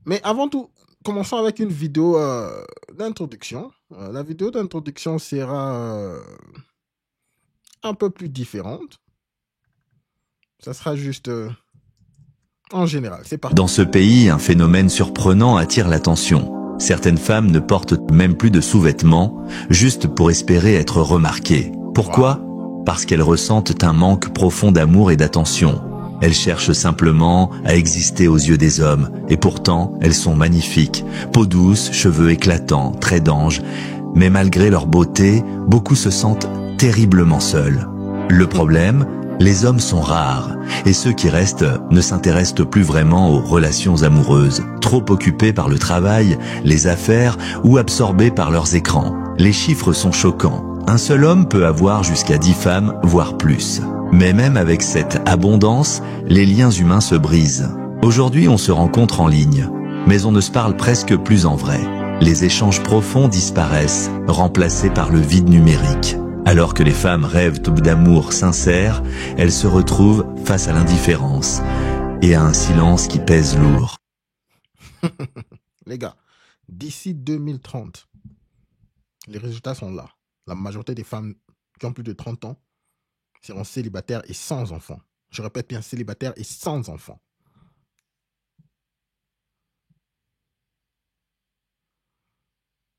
Mais avant tout, commençons avec une vidéo d'introduction. La vidéo d'introduction sera un peu plus différente. Ça sera juste en général. C'est parti. Dans ce pays, un phénomène surprenant attire l'attention. Certaines femmes ne portent même plus de sous-vêtements, juste pour espérer être remarquées. Pourquoi? Parce qu'elles ressentent un manque profond d'amour et d'attention. Elles cherchent simplement à exister aux yeux des hommes, et pourtant, elles sont magnifiques. Peau douce, cheveux éclatants, traits d'ange. Mais malgré leur beauté, beaucoup se sentent terriblement seuls. Le problème, les hommes sont rares, et ceux qui restent ne s'intéressent plus vraiment aux relations amoureuses, trop occupés par le travail, les affaires ou absorbés par leurs écrans. Les chiffres sont choquants. Un seul homme peut avoir jusqu'à 10 femmes, voire plus. Mais même avec cette abondance, les liens humains se brisent. Aujourd'hui, on se rencontre en ligne, mais on ne se parle presque plus en vrai. Les échanges profonds disparaissent, remplacés par le vide numérique. Alors que les femmes rêvent d'amour sincère, elles se retrouvent face à l'indifférence et à un silence qui pèse lourd. Les gars, d'ici 2030, les résultats sont là. La majorité des femmes qui ont plus de 30 ans seront célibataires et sans enfants. Je répète bien, célibataires et sans enfants.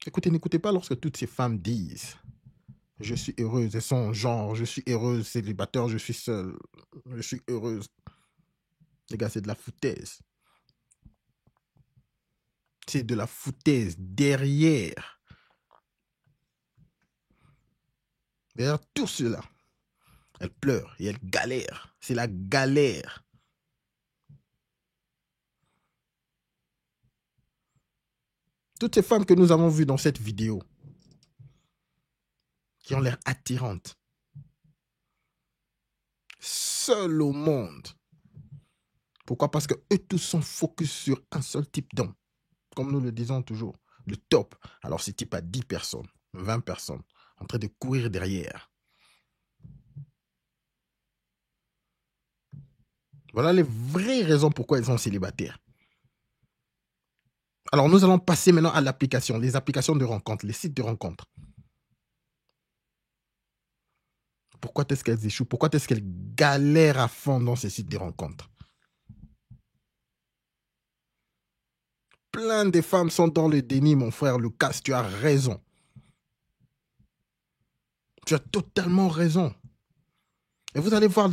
Écoutez, n'écoutez pas lorsque toutes ces femmes disent « Je suis heureuse », elles sont genre « Je suis heureuse, célibataire, je suis seule, je suis heureuse ». Les gars, c'est de la foutaise. C'est de la foutaise. Derrière tout cela, elles pleurent et elles galèrent. C'est la galère. Toutes ces femmes que nous avons vues dans cette vidéo, qui ont l'air attirantes, seules au monde. Pourquoi? Parce que eux tous sont focus sur un seul type d'homme. Comme nous le disons toujours, le top. Alors ce type a 10 personnes, 20 personnes, en train de courir derrière. Voilà les vraies raisons pourquoi elles sont célibataires. Alors nous allons passer maintenant à l'application, les applications de rencontres, les sites de rencontres. Pourquoi est-ce qu'elles échouent? Pourquoi est-ce qu'elles galèrent à fond dans ces sites de rencontres? Plein de femmes sont dans le déni, mon frère Lucas, tu as raison. Tu as totalement raison. Et vous allez voir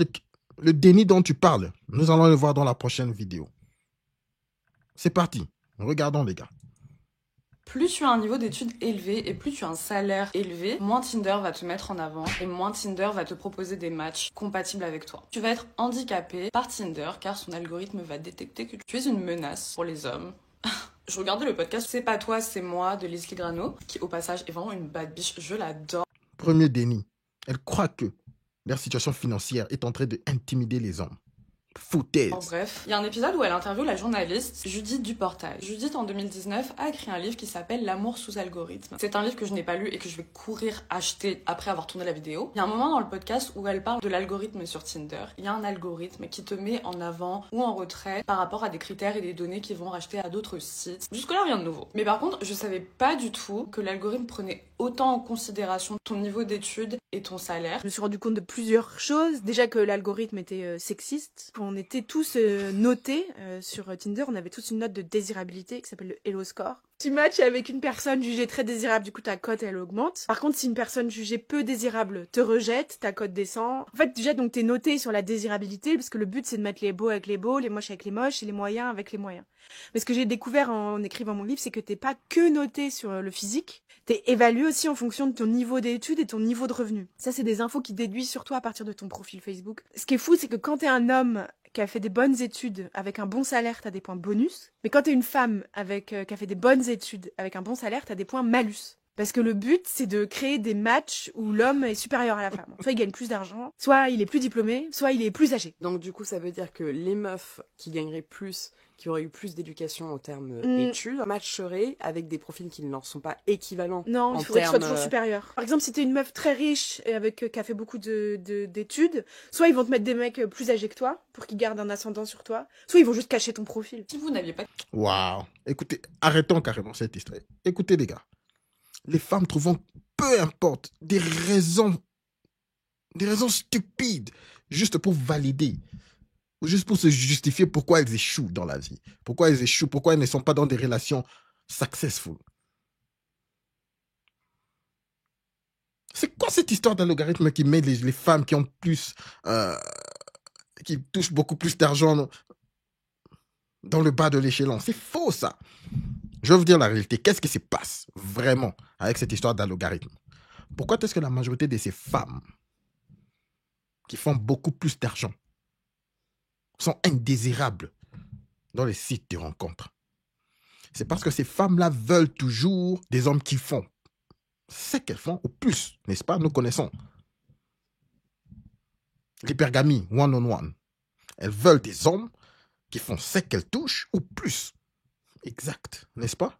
le déni dont tu parles. Nous allons le voir dans la prochaine vidéo. C'est parti. Regardons les gars. Plus tu as un niveau d'études élevé et plus tu as un salaire élevé, moins Tinder va te mettre en avant et moins Tinder va te proposer des matchs compatibles avec toi. Tu vas être handicapé par Tinder car son algorithme va détecter que tu es une menace pour les hommes. Je regardais le podcast C'est pas toi, c'est moi de Leslie Grano, qui au passage est vraiment une bad bitch, je l'adore. Premier déni. Elle croit que leur situation financière est en train d'intimider les hommes. Foutaise. En bref, il y a un épisode où elle interviewe la journaliste Judith Duportage. Judith, en 2019, a écrit un livre qui s'appelle L'amour sous algorithme. C'est un livre que je n'ai pas lu et que je vais courir acheter après avoir tourné la vidéo. Il y a un moment dans le podcast où elle parle de l'algorithme sur Tinder. Il y a un algorithme qui te met en avant ou en retrait par rapport à des critères et des données qui vont racheter à d'autres sites. Jusque-là, rien de nouveau. Mais par contre, je savais pas du tout que l'algorithme prenait autant en considération ton niveau d'études et ton salaire. Je me suis rendu compte de plusieurs choses. Déjà que l'algorithme était sexiste. On était tous notés sur Tinder. On avait tous une note de désirabilité qui s'appelle le Hello Score. Tu matches avec une personne jugée très désirable, du coup ta cote elle augmente. Par contre, si une personne jugée peu désirable te rejette, ta cote descend. En fait, déjà donc t'es noté sur la désirabilité parce que le but c'est de mettre les beaux avec les beaux, les moches avec les moches et les moyens avec les moyens. Mais ce que j'ai découvert en écrivant mon livre, c'est que t'es pas que noté sur le physique, t'es évalué aussi en fonction de ton niveau d'études et ton niveau de revenu. Ça, c'est des infos qui déduisent sur toi à partir de ton profil Facebook. Ce qui est fou, c'est que quand t'es un homme qui a fait des bonnes études avec un bon salaire, t'as des points bonus. Mais quand t'es une femme qui a fait des bonnes études avec un bon salaire, t'as des points malus. Parce que le but, c'est de créer des matchs où l'homme est supérieur à la femme. Soit il gagne plus d'argent, soit il est plus diplômé, soit il est plus âgé. Donc du coup, ça veut dire que les meufs qui gagneraient plus, qui auraient eu plus d'éducation en termes études, matcheraient avec des profils qui ne leur sont pas équivalents. Non, il faudrait qu'ils soient toujours supérieurs. Par exemple, si t'es une meuf très riche et qui a fait beaucoup d'études, soit ils vont te mettre des mecs plus âgés que toi pour qu'ils gardent un ascendant sur toi, soit ils vont juste cacher ton profil. Si vous n'aviez pas... Waouh. Écoutez, arrêtons carrément cette histoire. Écoutez les gars, les femmes trouvant peu importe des raisons stupides juste pour valider ou juste pour se justifier pourquoi elles échouent dans la vie, pourquoi elles échouent, pourquoi elles ne sont pas dans des relations successful. C'est quoi cette histoire d'un logarithme qui met les femmes qui ont plus, qui touchent beaucoup plus d'argent dans le bas de l'échelon? C'est faux ça. Je vais vous dire la réalité. Qu'est-ce qui se passe vraiment avec cette histoire d'un logarithme? Pourquoi est-ce que la majorité de ces femmes qui font beaucoup plus d'argent sont indésirables dans les sites de rencontres? C'est parce que ces femmes-là veulent toujours des hommes qui font ce qu'elles font ou plus, n'est-ce pas? Nous connaissons l'hypergamie one-on-one. Elles veulent des hommes qui font ce qu'elles touchent ou plus. Exact, n'est-ce pas?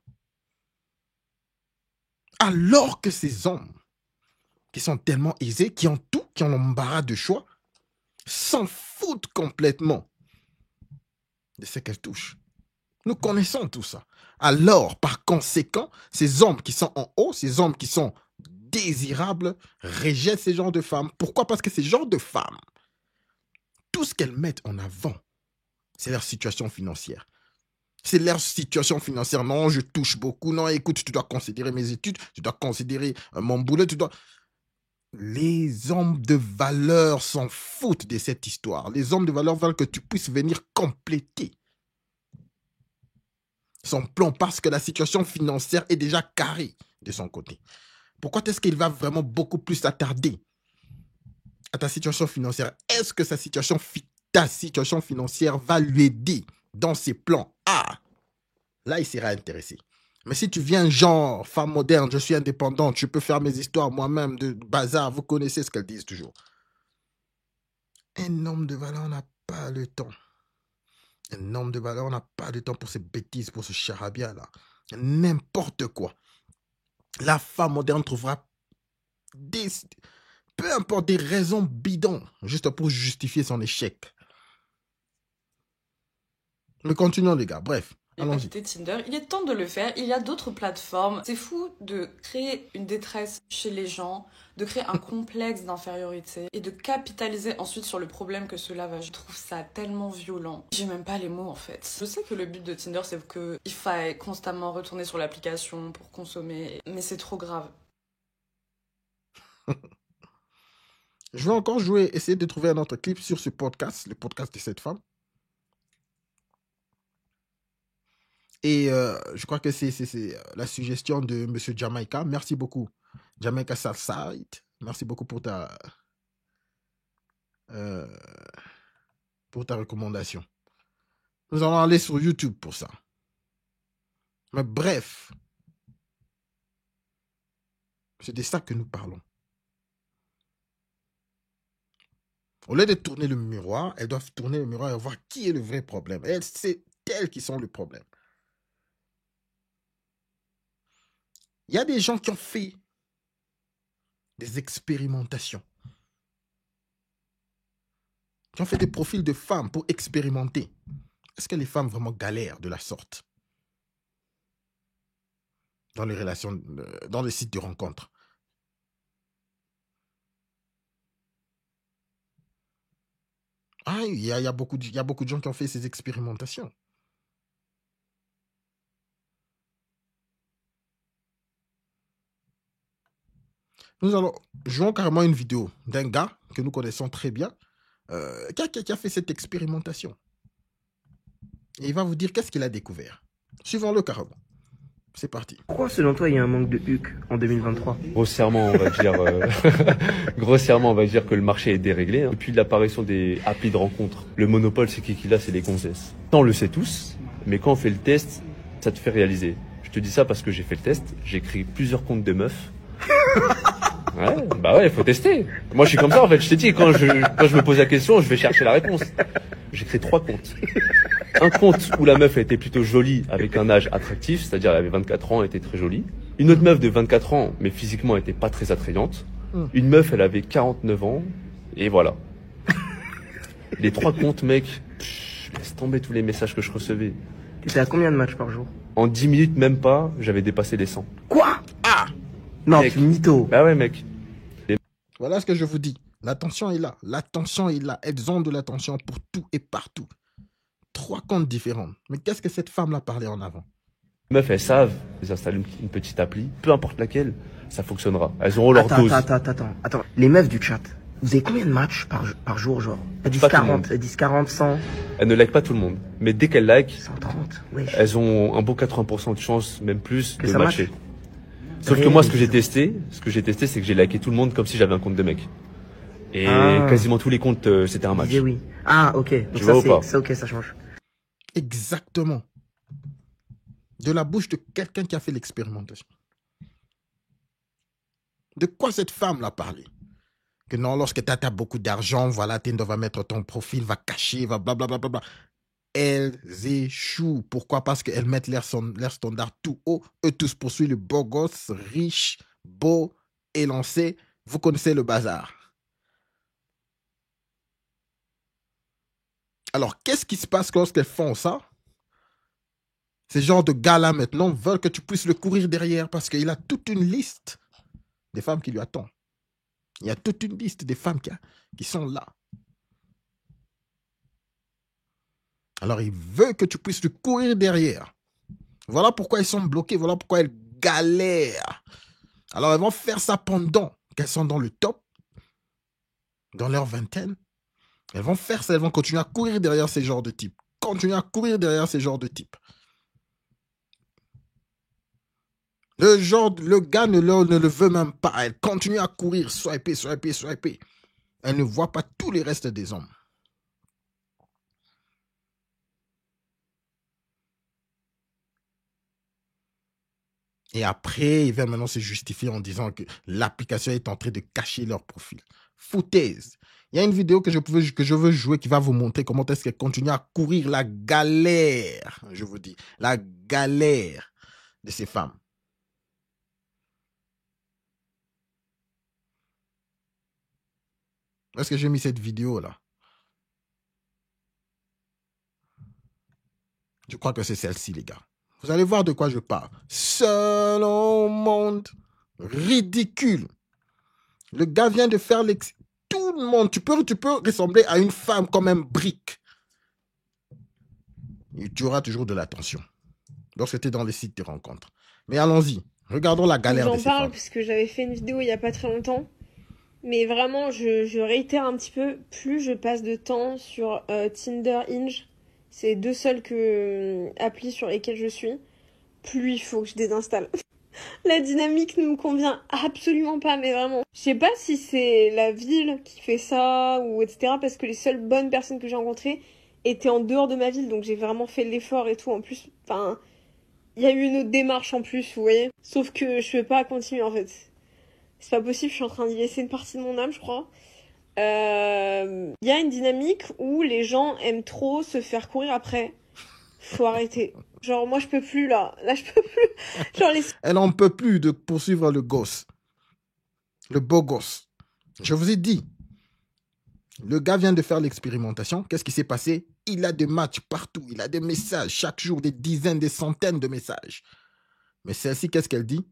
Alors que ces hommes qui sont tellement aisés, qui ont tout, qui ont l'embarras de choix, s'en foutent complètement de ce qu'elles touchent. Nous connaissons tout ça. Alors, par conséquent, ces hommes qui sont en haut, ces hommes qui sont désirables, rejettent ces genres de femmes. Pourquoi? Parce que ces genres de femmes, tout ce qu'elles mettent en avant, c'est leur situation financière. C'est leur situation financière. Non, je touche beaucoup. Non, écoute, tu dois considérer mes études, tu dois considérer mon boulot, tu dois... Les hommes de valeur s'en foutent de cette histoire. Les hommes de valeur veulent que tu puisses venir compléter son plan parce que la situation financière est déjà carrée de son côté. Pourquoi est-ce qu'il va vraiment beaucoup plus s'attarder à ta situation financière? Est-ce que ta situation financière va lui aider dans ses plans? Ah, là, il sera intéressé. Mais si tu viens genre, femme moderne, je suis indépendante, je peux faire mes histoires moi-même de bazar, vous connaissez ce qu'elles disent toujours. Un homme de valeur n'a pas le temps. Un homme de valeur n'a pas le temps pour ces bêtises, pour ce charabia-là. N'importe quoi. La femme moderne trouvera peu importe des raisons bidons, juste pour justifier son échec. Mais continuons les gars, bref. Allons-y. Tinder, il est temps de le faire. Il y a d'autres plateformes. C'est fou de créer une détresse chez les gens, de créer un complexe d'infériorité et de capitaliser ensuite sur le problème que cela va. Je trouve ça tellement violent. J'ai même pas les mots en fait. Je sais que le but de Tinder c'est qu'il faille constamment retourner sur l'application pour consommer, mais c'est trop grave. Je vais encore essayer de trouver un autre clip sur ce podcast, le podcast de cette femme. Et je crois que c'est la suggestion de M. Jamaica. Merci beaucoup, Jamaica Southside. Merci beaucoup pour ta recommandation. Nous allons aller sur YouTube pour ça. Mais bref, c'est de ça que nous parlons. Au lieu de tourner le miroir, elles doivent tourner le miroir et voir qui est le vrai problème. Et c'est elles qui sont le problème. Il y a des gens qui ont fait des expérimentations, qui ont fait des profils de femmes pour expérimenter. Est-ce que les femmes vraiment galèrent de la sorte dans les relations, dans les sites de rencontres? Ah, il y a beaucoup de gens qui ont fait ces expérimentations. Nous allons jouer carrément une vidéo d'un gars que nous connaissons très bien, qui a fait cette expérimentation. Et il va vous dire qu'est-ce qu'il a découvert. Suivons-le carrément. C'est parti. Pourquoi, selon toi, il y a un manque de HUC en 2023? Grossièrement, on va dire, grossièrement, on va dire que le marché est déréglé. Depuis l'apparition des applis de rencontres, le monopole, c'est qui l'a, c'est les gonzesses. Ça, on le sait tous, mais quand on fait le test, ça te fait réaliser. Je te dis ça parce que j'ai fait le test. J'ai créé plusieurs comptes de meufs. Ouais, bah ouais, faut tester. Moi, je suis comme ça, en fait. Je t'ai dit, quand je me pose la question, je vais chercher la réponse. J'ai créé 3 comptes. Un compte où la meuf était plutôt jolie, avec un âge attractif, c'est-à-dire elle avait 24 ans, elle était très jolie. Une autre meuf de 24 ans, mais physiquement elle était pas très attrayante. Une meuf, elle avait 49 ans, et voilà. Les 3 comptes, mec, laisse tomber tous les messages que je recevais. T'étais à combien de matchs par jour? En 10 minutes, même pas, j'avais dépassé les 100. Quoi? Ah! Non, Mec. tu mytho. Bah ouais, mec. Voilà ce que je vous dis. L'attention est là. L'attention est là. Elles ont de l'attention pour tout et partout. 3 comptes différents. Mais qu'est-ce que cette femme-là parlait en avant? Les meufs, elles savent, elles installent une petite appli, peu importe laquelle, ça fonctionnera. Elles auront leur dose. Attends. Les meufs du chat, vous avez combien de matchs par jour, genre? Elles disent Pas tout le 40, monde. elles disent 40, 100, Elles ne like pas tout le monde. Mais dès qu'elles like, 130, wesh. elles ont un bon 80% de chance, même plus, Que de ça matcher. matche. Sauf que moi, ce que j'ai testé, c'est que j'ai liké tout le monde comme si j'avais un compte de mec. Et quasiment tous les comptes, c'était un match. Disais oui. Ah, ok. Donc Tu vois ou pas? ça, ok, ça change. Exactement. De la bouche de quelqu'un qui a fait l'expérimentation. De quoi cette femme l'a parlé? Que non, lorsque tu as beaucoup d'argent, voilà, Tinder va mettre ton profil, va cacher, va blablabla. Elles échouent. Pourquoi? Parce qu'elles mettent leur standard tout haut. Eux tous poursuivent le beau gosse, riche, beau, élancé. Vous connaissez le bazar. Alors, qu'est-ce qui se passe lorsqu'elles font ça? Ces genres de gars-là, maintenant, veulent que tu puisses le courir derrière parce qu'il a toute une liste des femmes qui lui attendent. Il y a toute une liste des femmes qui sont là. Alors, il veut que tu puisses le courir derrière. Voilà pourquoi ils sont bloqués. Voilà pourquoi elles galèrent. Alors, elles vont faire ça pendant qu'elles sont dans le top, dans leur vingtaine. Elles vont faire ça. Elles vont continuer à courir derrière ces genres de types. Continuer à courir derrière ces genres de types. Le gars ne le veut même pas. Elle continue à courir, swiper. Elle ne voit pas tous les restes des hommes. Et après, ils viennent maintenant se justifier en disant que l'application est en train de cacher leur profil. Foutaise. Il y a une vidéo que je veux jouer qui va vous montrer comment est-ce qu'elle continue à courir la galère, je vous dis, la galère de ces femmes. Où est-ce que j'ai mis cette vidéo-là? Je crois que c'est celle-ci, les gars. Vous allez voir de quoi je parle. Seul au monde. Ridicule. Le gars vient de faire tout le monde. Tu peux ressembler à une femme comme un brick. Et tu auras toujours de l'attention. Lorsque tu es dans les sites de rencontres. Mais allons-y. Regardons la galère de ces femmes. J'en parle parce que j'avais fait une vidéo il n'y a pas très longtemps. Mais vraiment, je réitère un petit peu. Plus je passe de temps sur Tinder, Hinge, c'est les 2 seuls applis sur lesquels je suis, plus il faut que je désinstalle. La dynamique ne me convient absolument pas, mais vraiment. Je sais pas si c'est la ville qui fait ça, ou etc. Parce que les seules bonnes personnes que j'ai rencontrées étaient en dehors de ma ville, donc j'ai vraiment fait l'effort et tout. En plus, enfin, il y a eu une autre démarche en plus, vous voyez. Sauf que je peux pas continuer, en fait. C'est pas possible, je suis en train d'y laisser une partie de mon âme, je crois. Y a une dynamique où les gens aiment trop se faire courir après. Faut arrêter. Genre, moi, je peux plus, là. Là, je peux plus. Genre, Elle n'en peut plus de poursuivre le gosse. Le beau gosse. Je vous ai dit. Le gars vient de faire l'expérimentation. Qu'est-ce qui s'est passé? Il a des matchs partout. Il a des messages. Chaque jour, des dizaines, des centaines de messages. Mais celle-ci, qu'est-ce qu'elle dit?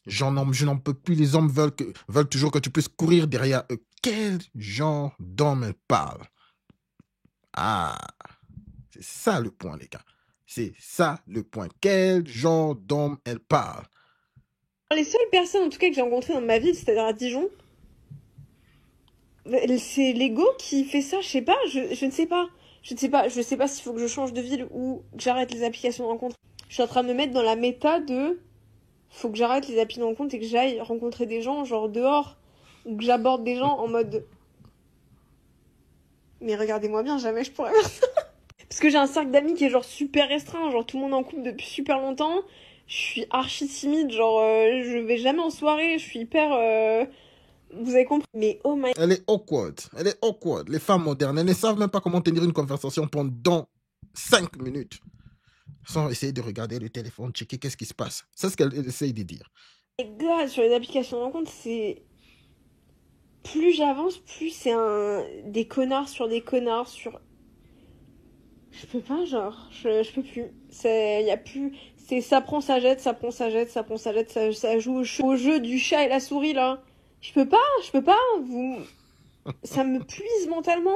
Je n'en peux plus. Les hommes veulent toujours que tu puisses courir derrière eux. Quel genre d'homme elle parle? Ah, c'est ça le point, les gars. C'est ça le point. Quel genre d'homme elle parle? les seules personnes, en tout cas, que j'ai rencontrées dans ma vie, c'est-à-dire à Dijon, c'est l'ego qui fait ça. Je sais pas, je ne sais pas. Je sais pas s'il faut que je change de ville ou que j'arrête les applications de rencontre. Je suis en train de me mettre dans la méta de... Faut que j'arrête les applis de rencontre et que j'aille rencontrer des gens, genre dehors, ou que j'aborde des gens en mode... Mais regardez-moi bien, jamais je pourrais faire ça. Parce que j'ai un cercle d'amis qui est genre super restreint, genre tout le monde est en couple depuis super longtemps. Je suis archi timide, genre je vais jamais en soirée, je suis hyper... Vous avez compris? Mais oh my... Elle est awkward. Elle est awkward. Les femmes modernes, elles ne savent même pas comment tenir une conversation pendant 5 minutes. Sans essayer de regarder le téléphone, checker qu'est-ce qui se passe. C'est ce qu'elle essaye de dire. Les gars, sur les applications de rencontre, c'est... Plus j'avance, plus c'est des connards sur des connards sur... Je peux pas, genre, je peux plus. Y a plus... Ça prend, ça jette, ça prend, ça jette, ça prend, ça jette, ça joue au jeu du chat et la souris, là. Je peux pas, ça me puise mentalement.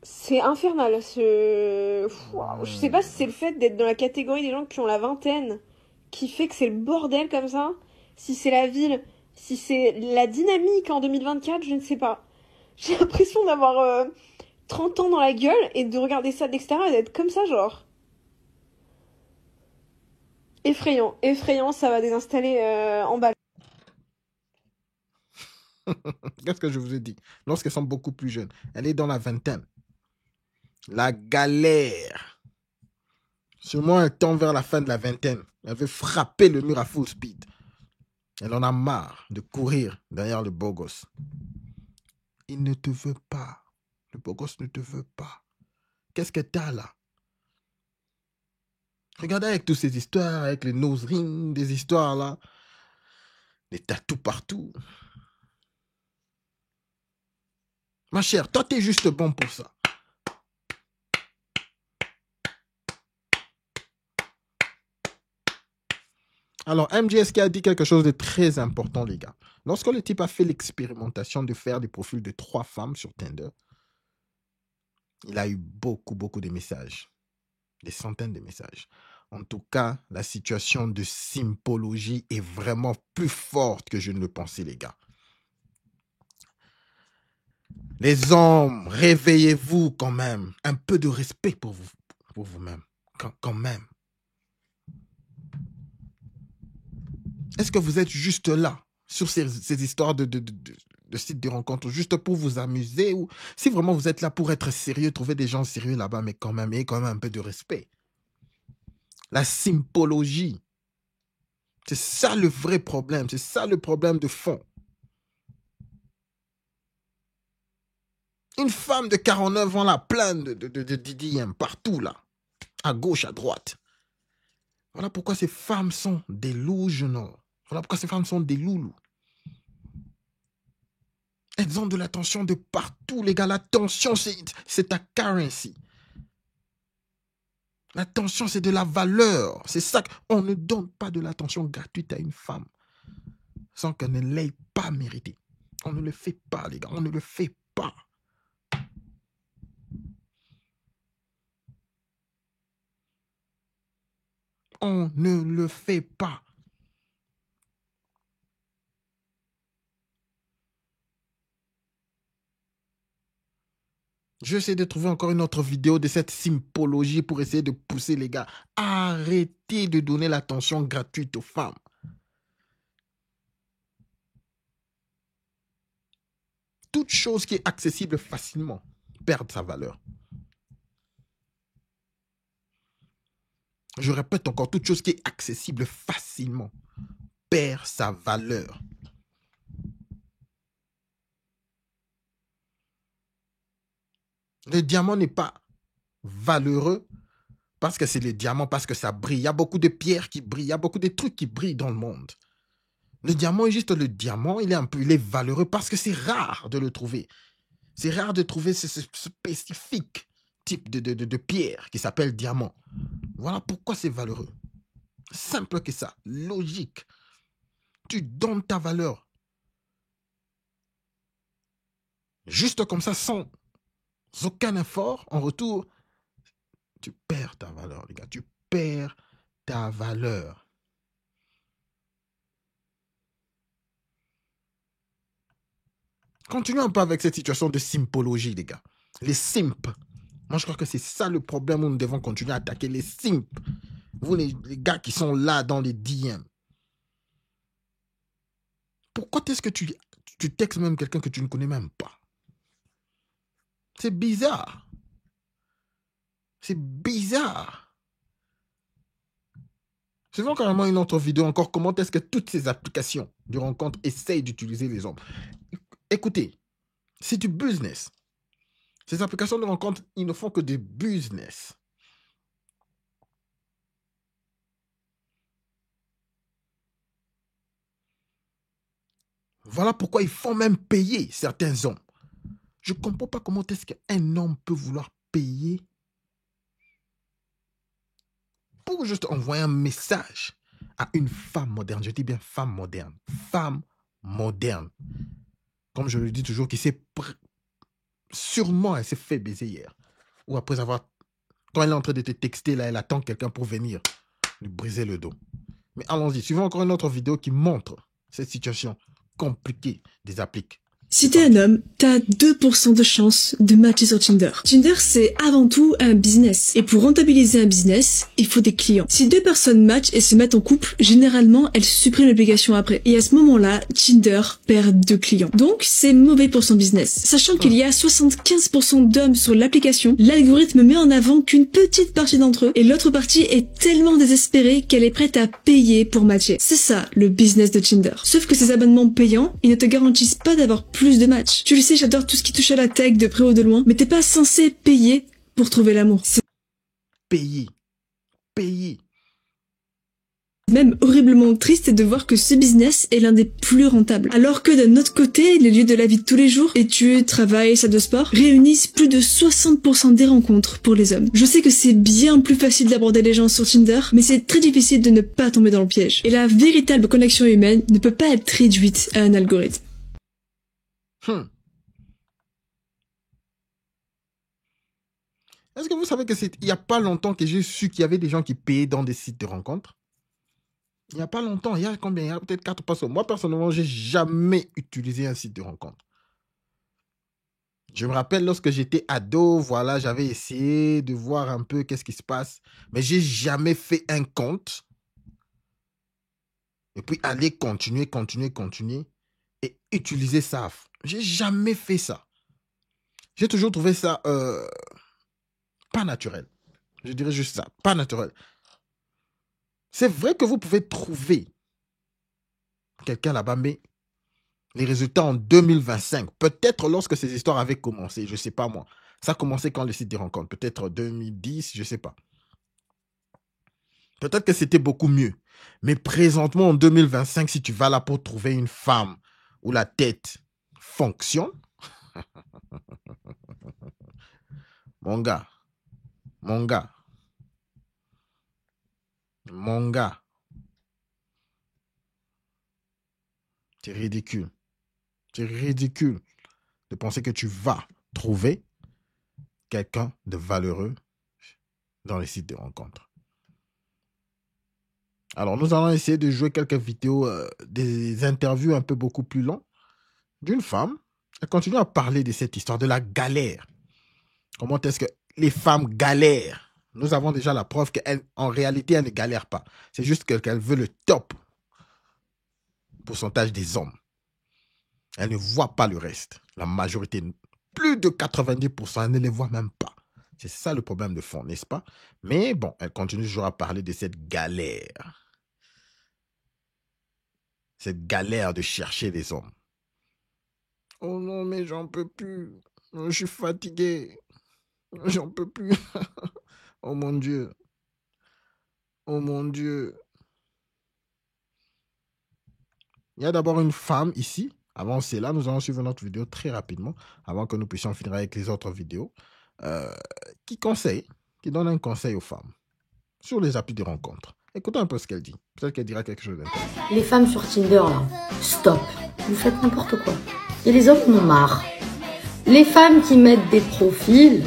C'est infernal. Je sais pas si c'est le fait d'être dans la catégorie des gens qui ont la vingtaine qui fait que c'est le bordel comme ça. Si c'est la ville, si c'est la dynamique en 2024, je ne sais pas. J'ai l'impression d'avoir 30 ans dans la gueule et de regarder ça d'extérieur et d'être comme ça, genre. Effrayant, ça va désinstaller en bas. Qu'est-ce que je vous ai dit? Lorsqu'elles sont beaucoup plus jeunes, elle est dans la vingtaine. La galère. Seulement elle tend vers la fin de la vingtaine. Elle veut frapper le mur à full speed. Elle en a marre de courir derrière le beau gosse. Il ne te veut pas. Le beau gosse ne te veut pas. Qu'est-ce que t'as là? Regardez avec toutes ces histoires, avec les nose rings, des histoires là. Des tatous partout. Ma chère, toi t'es juste bon pour ça. Alors, MJSK a dit quelque chose de très important, les gars. Lorsque le type a fait l'expérimentation de faire des profils de 3 femmes sur Tinder, il a eu beaucoup de messages. Des centaines de messages. En tout cas, la situation de simpologie est vraiment plus forte que je ne le pensais, les gars. Les hommes, réveillez-vous quand même. Un peu de respect pour vous-même. Quand même. Est-ce que vous êtes juste là, sur ces histoires de sites de rencontres, juste pour vous amuser, ou si vraiment vous êtes là pour être sérieux, trouver des gens sérieux là-bas, mais quand même, ayez quand même un peu de respect. La simpologie, c'est ça le vrai problème, c'est ça le problème de fond. Une femme de 49 ans là, pleine de DDM partout là, à gauche, à droite. Voilà pourquoi ces femmes sont des delusional. Voilà pourquoi ces femmes sont des loulous. Elles ont de l'attention de partout, les gars. L'attention, c'est ta currency. L'attention, c'est de la valeur. C'est ça qu'on ne donne pas de l'attention gratuite à une femme sans qu'elle ne l'ait pas méritée. On ne le fait pas, les gars. On ne le fait pas. On ne le fait pas. J'essaie de trouver encore une autre vidéo de cette simpologie pour essayer de pousser les gars. Arrêtez de donner l'attention gratuite aux femmes. Toute chose qui est accessible facilement perd sa valeur. Je répète encore, toute chose qui est accessible facilement perd sa valeur. Le diamant n'est pas valeureux parce que c'est le diamant, parce que ça brille. Il y a beaucoup de pierres qui brillent, il y a beaucoup de trucs qui brillent dans le monde. Le diamant est juste le diamant, il est valeureux parce que c'est rare de le trouver. C'est rare de trouver ce spécifique type de pierre qui s'appelle diamant. Voilà pourquoi c'est valeureux. Simple que ça, logique. Tu donnes ta valeur. Juste comme ça, sans aucun effort, en retour, tu perds ta valeur, les gars. Tu perds ta valeur. Continuons un peu avec cette situation de simpologie, les gars. Les simps. Moi, je crois que c'est ça le problème où nous devons continuer à attaquer les simps. Vous, les gars qui sont là dans les DM. Pourquoi est-ce que tu textes même quelqu'un que tu ne connais même pas? C'est bizarre. C'est bizarre. Faisons carrément une autre vidéo encore. Comment est-ce que toutes ces applications de rencontres essayent d'utiliser les hommes? Écoutez, c'est du business. Ces applications de rencontres, ils ne font que du business. Voilà pourquoi ils font même payer certains hommes. Je ne comprends pas comment est-ce qu'un homme peut vouloir payer pour juste envoyer un message à une femme moderne. Je dis bien femme moderne. Femme moderne. Comme je le dis toujours, qui s'est... Sûrement, elle s'est fait baiser hier. Ou après avoir... Quand elle est en train de te texter, là, elle attend quelqu'un pour venir lui briser le dos. Mais allons-y. Suivons encore une autre vidéo qui montre cette situation compliquée des appliques. Si t'es un homme, t'as 2% de chance de matcher sur Tinder. Tinder, c'est avant tout un business. Et pour rentabiliser un business, il faut des clients. Si deux personnes matchent et se mettent en couple, généralement, elles suppriment l'application après. Et à ce moment-là, Tinder perd 2 clients. Donc, c'est mauvais pour son business. Sachant qu'il y a 75% d'hommes sur l'application, l'algorithme met en avant qu'une petite partie d'entre eux, et l'autre partie est tellement désespérée qu'elle est prête à payer pour matcher. C'est ça, le business de Tinder. Sauf que ces abonnements payants, ils ne te garantissent pas d'avoir plus de matchs. Tu le sais, j'adore tout ce qui touche à la tech de près ou de loin, mais t'es pas censé payer pour trouver l'amour. C'est Payer. même horriblement triste de voir que ce business est l'un des plus rentables. Alors que d'un autre côté, les lieux de la vie de tous les jours, études, travail, salle de sport, réunissent plus de 60% des rencontres pour les hommes. Je sais que c'est bien plus facile d'aborder les gens sur Tinder, mais c'est très difficile de ne pas tomber dans le piège. Et la véritable connexion humaine ne peut pas être réduite à un algorithme. Est-ce que vous savez que il n'y a pas longtemps que j'ai su qu'il y avait des gens qui payaient dans des sites de rencontres? Il n'y a pas longtemps, il y a combien? Il y a peut-être 4 personnes. Moi, personnellement, j'ai jamais utilisé un site de rencontre. Je me rappelle lorsque j'étais ado, voilà, j'avais essayé de voir un peu qu'est-ce qui se passe, mais j'ai jamais fait un compte. Et puis aller continuer et utiliser ça. J'ai jamais fait ça. J'ai toujours trouvé ça pas naturel. Je dirais juste ça, pas naturel. C'est vrai que vous pouvez trouver quelqu'un là-bas, mais les résultats en 2025, peut-être lorsque ces histoires avaient commencé, je ne sais pas moi. Ça a commencé quand le site des rencontres, peut-être 2010, je ne sais pas. Peut-être que c'était beaucoup mieux. Mais présentement, en 2025, si tu vas là pour trouver une femme où la tête fonctionne, mon gars, c'est ridicule. C'est ridicule de penser que tu vas trouver quelqu'un de valeureux dans les sites de rencontres. Alors, nous allons essayer de jouer quelques vidéos, des interviews un peu beaucoup plus longues d'une femme. Elle continue à parler de cette histoire, de la galère. Comment est-ce que les femmes galèrent? Nous avons déjà la preuve qu'en réalité, elle ne galère pas. C'est juste qu'elle veut le top pourcentage des hommes. Elle ne voit pas le reste. La majorité, plus de 90%, elle ne les voit même pas. C'est ça le problème de fond, n'est-ce pas? Mais bon, elle continue toujours à parler de cette galère. Cette galère de chercher des hommes. Oh non, mais j'en peux plus. Je suis fatigué. J'en peux plus. Oh mon Dieu. Oh mon Dieu. Il y a d'abord une femme ici. Avant cela, nous allons suivre notre vidéo très rapidement, avant que nous puissions finir avec les autres vidéos, qui donne un conseil aux femmes sur les applis de rencontre. Écoutons un peu ce qu'elle dit. Peut-être qu'elle dira quelque chose d'intéressant. Les femmes sur Tinder, là, stop. Vous faites n'importe quoi. Et les hommes en ont marre. Les femmes qui mettent des profils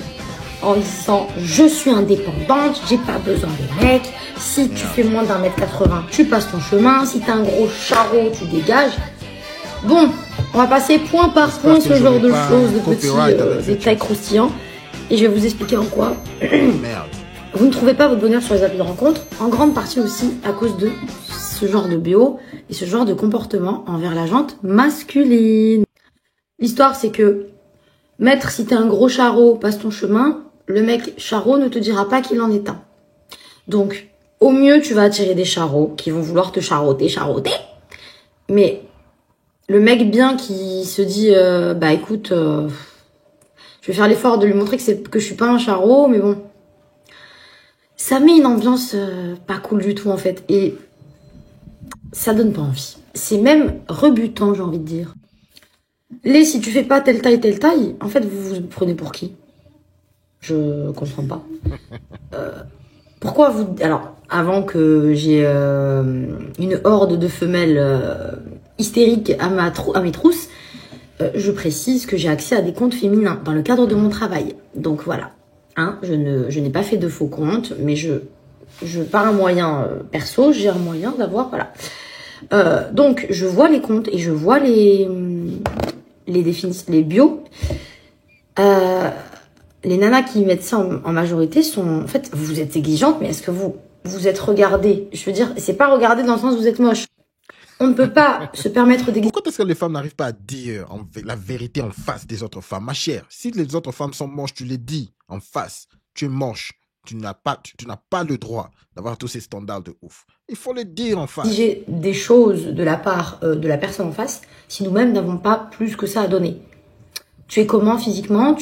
en disant « Je suis indépendante, j'ai pas besoin de mec. Si tu fais moins d'1m80, tu passes ton chemin. Si t'as un gros charreau, tu dégages. » Bon, on va passer point par point ce genre de choses, de petits détails croustillants. Et je vais vous expliquer en quoi vous ne trouvez pas votre bonheur sur les applis de rencontre. En grande partie aussi à cause de ce genre de BO et ce genre de comportement envers la gente masculine. L'histoire, c'est que mettre si t'es un gros charreau, passe ton chemin. le mec charreau ne te dira pas qu'il en est un. Donc, au mieux, tu vas attirer des charreaux qui vont vouloir te charroter. Mais le mec bien qui se dit, bah écoute, je vais faire l'effort de lui montrer que je suis pas un charreau, mais bon. Ça met une ambiance pas cool du tout, en fait. Et ça donne pas envie. C'est même rebutant, j'ai envie de dire. Si tu fais pas telle taille, en fait, vous vous prenez pour qui? Je comprends pas. Pourquoi vous... Alors, avant que j'ai une horde de femelles hystériques à mes trousses, je précise que j'ai accès à des comptes féminins dans le cadre de mon travail. Donc voilà. Hein, je n'ai pas fait de faux comptes, mais par un moyen perso, j'ai un moyen d'avoir... Voilà. Donc, je vois les comptes et je vois les définitions, les bios. Les nanas qui mettent ça en majorité sont... En fait, vous êtes exigeante, mais est-ce que vous êtes regardée? Je veux dire, c'est pas regarder dans le sens où vous êtes moche. On ne peut pas se permettre d'exiger. Pourquoi est-ce que les femmes n'arrivent pas à dire la vérité en face des autres femmes? Ma chère, si les autres femmes sont moches, tu les dis en face. Tu es moche. Tu n'as pas le droit d'avoir tous ces standards de ouf. Il faut le dire en face. Exiger des choses de la part de la personne en face si nous-mêmes n'avons pas plus que ça à donner. Tu es comment physiquement